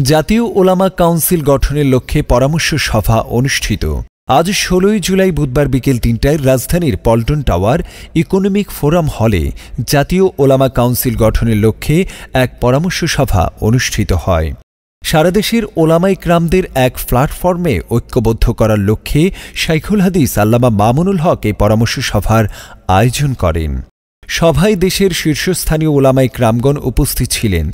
জাতীয় ওলামা কাউন্সিল গঠনের লক্ষ্যে পরামর্শ সভা অনুষ্ঠিত। আজ ১৬ জুলাই বুধবার বিকেল ৩টায় রাজধানীর পল্টন টাওয়ার ইকোনমিক ফোরাম হলে জাতীয় ওলামা কাউন্সিল গঠনের লক্ষ্যে এক পরামর্শ সভা অনুষ্ঠিত হয়। সারা দেশের ওলামা ইকরামদের এক প্ল্যাটফর্মে ঐক্যবদ্ধ করার লক্ষ্যে শাইখুল হাদিস আল্লামা মামুনুল হক এই পরামর্শ সভার আয়োজন করেন। সভায় দেশের শীর্ষস্থানীয় ওলামা ইকরামগণ উপস্থিত ছিলেন।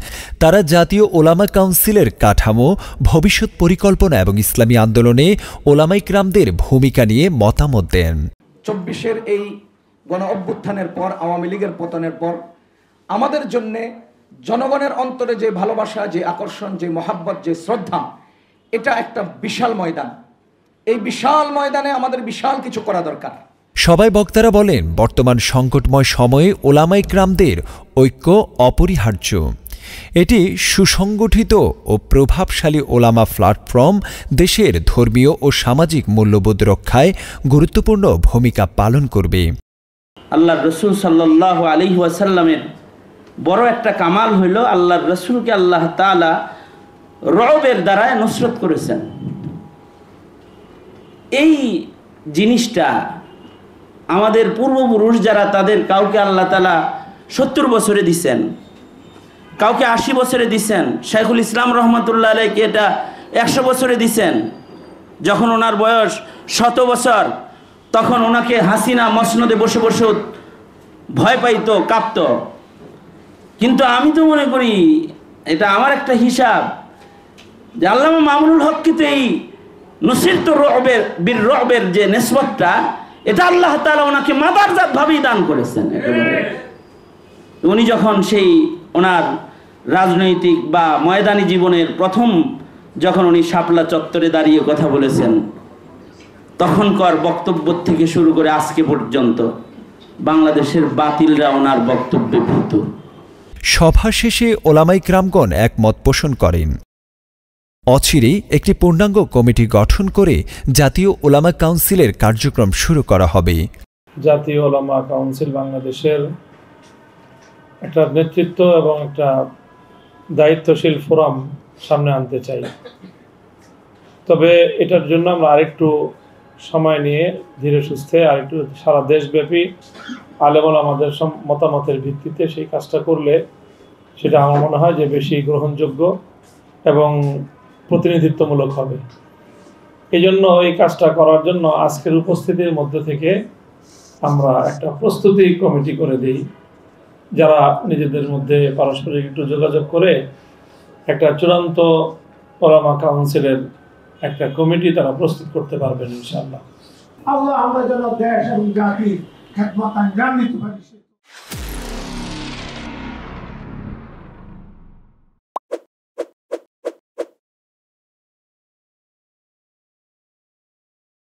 তারা জাতীয় ওলামা কাউন্সিলের কাঠামো, ভবিষ্যৎ পরিকল্পনা এবং ইসলামী আন্দোলনে ওলামা ইকরামদের ভূমিকা নিয়ে মতামত দেন। ২৪-এর এই গণ অভ্যুত্থানের পর, আওয়ামী লীগের পতনের পর আমাদের জন্যে জনগণের অন্তরে যে ভালোবাসা, যে আকর্ষণ, যে মহাব্বত, যে শ্রদ্ধা, এটা একটা বিশাল ময়দান। এই বিশাল ময়দানে আমাদের বিশাল কিছু করা দরকার। সবাই বক্তারা বলেন, বর্তমান সংকটময় সময়ে ওলামা ইকরামদের ঐক্য অপরিহার্য। এটি সুসংগঠিত ও প্রভাবশালী ওলামা প্ল্যাটফর্ম দেশের ধর্মীয় ও সামাজিক মূল্যবোধ রক্ষায় গুরুত্বপূর্ণ ভূমিকা পালন করবে। আল্লাহর রাসূল সাল্লাল্লাহু আলাইহি ওয়াসাল্লামের বড় একটা কামাল হইল আল্লাহর রাসূলকে আল্লাহ তাআলা রবের দ্বারা নুসরত করেছেন। এই জিনিসটা আমাদের পূর্বপুরুষ যারা, তাদের কাউকে আল্লাহ তাআলা ৭০ বছরে দিছেন, কাউকে ৮০ বছরে দিছেন। শাইখুল ইসলাম রহমতুল্লাহ আলাইহি এটা ১০০ বছরে দিছেন। যখন ওনার বয়স ১০০ বছর, তখন ওনাকে হাসিনা মসনদে বসে বসে ভয় পাইতো, কাঁপত। কিন্তু আমি তো মনে করি, এটা আমার একটা হিসাব, যে আল্লামা মামুনুল হক কিন্তু এই নুসিরত রবের বীর রবের যে নিসবতটা, এটা আল্লাহ তাআলা ওনাকে মাদারজাত ভাবেই দান করেছেন। উনি যখন সেই ওনার রাজনৈতিক বা ময়দানি জীবনের প্রথম যখন উনি শাপলা চত্বরে দাঁড়িয়ে কথা বলেছেন, তখনকার বক্তব্য থেকে শুরু করে আজকে পর্যন্ত বাংলাদেশের বাতিলরা ওনার বক্তব্যে ভীত। সভা শেষে ওলামা ইকরামগণ একমত পোষণ করেন, অচিরেই একটি পূর্ণাঙ্গ কমিটি গঠন করে জাতীয় ওলামা কাউন্সিলের কার্যক্রম শুরু করা হবে। জাতীয় ওলামা কাউন্সিল বাংলাদেশের একটা নেতৃত্ব এবং একটা দায়িত্বশীল ফোরাম সামনে আনতে চাই। তবে এটার জন্য আমরা আরেকটু সময় নিয়ে ধীরে সুস্থে আরেকটু সারা দেশব্যাপী আলেম ওলামাদের মতামতের ভিত্তিতে সেই কাজটা করলে সেটা আমার মনে হয় যে বেশি গ্রহণযোগ্য এবং প্রতিনিধিত্বমূলক হবে। এই জন্য এই কাজটা করার জন্য আজকের উপস্থিতির মধ্যে থেকে আমরা একটা প্রস্তুতি কমিটি করে দিই, যারা নিজেদের মধ্যে পারস্পরিক একটু যোগাযোগ করে একটা চূড়ান্ত ওলামা কাউন্সিলের একটা কমিটি তারা প্রস্তুত করতে পারবেন ইনশাআল্লাহ। আল্লাহ আমরা যেন দেশ এবং জাতির খেদমত আঞ্জাম দিতে পারি।